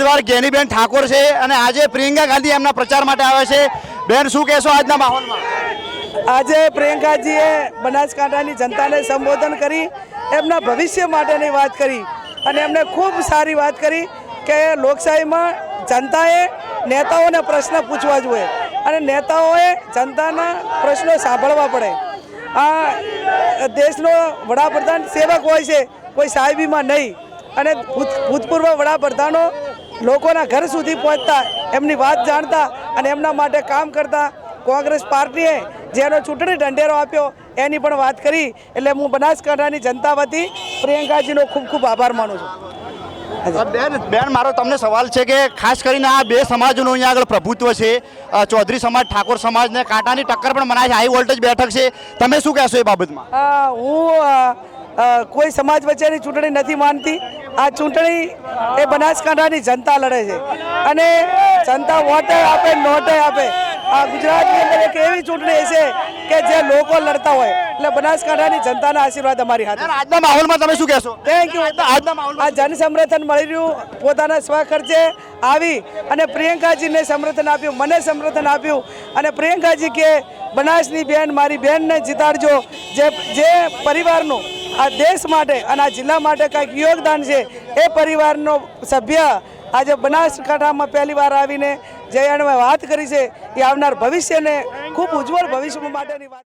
ઉમેદવાર ગેનીબેન ઠાકોર છે અને આજે પ્રિયંકા ગાંધી એમના પ્રચાર માટે આવે છે। બેન શું કહેશો આજના માહોલમાં? આજે પ્રિયંકાજીએ બનાસકાંઠાની જનતાને સંબોધન કરી એમના ભવિષ્ય માટેની વાત કરી અને એમને ખૂબ સારી વાત કરી કે લોકશાહીમાં જનતાએ નેતાઓને પ્રશ્ન પૂછવા જોઈએ અને નેતાઓએ જનતાના પ્રશ્નો સાંભળવા પડે। આ દેશનો વડાપ્રધાન સેવક હોય છે, કોઈ સાહેબીમાં નહીં, અને ભૂતપૂર્વ વડાપ્રધાનો લોકોના ઘર સુધી પહોંચતા, એમની વાત જાણતા અને એમના માટે કામ કરતા। કોંગ્રેસ પાર્ટીએ જેનો ચૂંટણી ઢંઢેરો આપ્યો એની પણ વાત કરી, એટલે હું બનાસકાંઠાની જનતા વતી પ્રિયંકાજીનો ખૂબ ખૂબ આભાર માનું છું। બેન મારો તમને સવાલ છે કે ખાસ કરીને આ બે સમાજોનું અહીંયા આગળ પ્રભુત્વ છે, ચૌધરી સમાજ ઠાકોર સમાજને કાંટાની ટક્કર પણ મનાય છે, હાઈ વોલ્ટેજ બેઠક છે, તમે શું કહેશો એ બાબતમાં? હું કોઈ સમાજ વચ્ચેની ચૂંટણી નથી માનતી। આ ચૂંટણી એ બનાસકાંઠાની જનતા લડે છે અને જનતા વોટે આપે નોટે આપે। આ ગુજરાતની અંદર એક એવી ચૂંટણી છે કે જે લોકો લડતા હોય, એટલે બનાસકાંઠાની જનતાના આશીર્વાદ અમારી હાથે। આજના માહોલમાં તમે શું કહેશો? Thank you. આ જન સમર્થન મળી રહ્યું, પોતાના સ્વખર્ચે આવી અને પ્રિયંકાજીને સમર્થન આપ્યું, મને સમર્થન આપ્યું અને પ્રિયંકાજી કે બનાસની બેન મારી બેનને જીતાડજો, જે પરિવારનું આ દેશ માટે અને આ જિલ્લા માટે કંઈક યોગદાન છે, એ પરિવારનો સભ્ય આજે બનાસકાંઠામાં પહેલી વાર આવીને જે એણે વાત કરી છે એ આવનાર ભવિષ્યને ખૂબ ઉજ્જવળ ભવિષ્ય માટેની વાત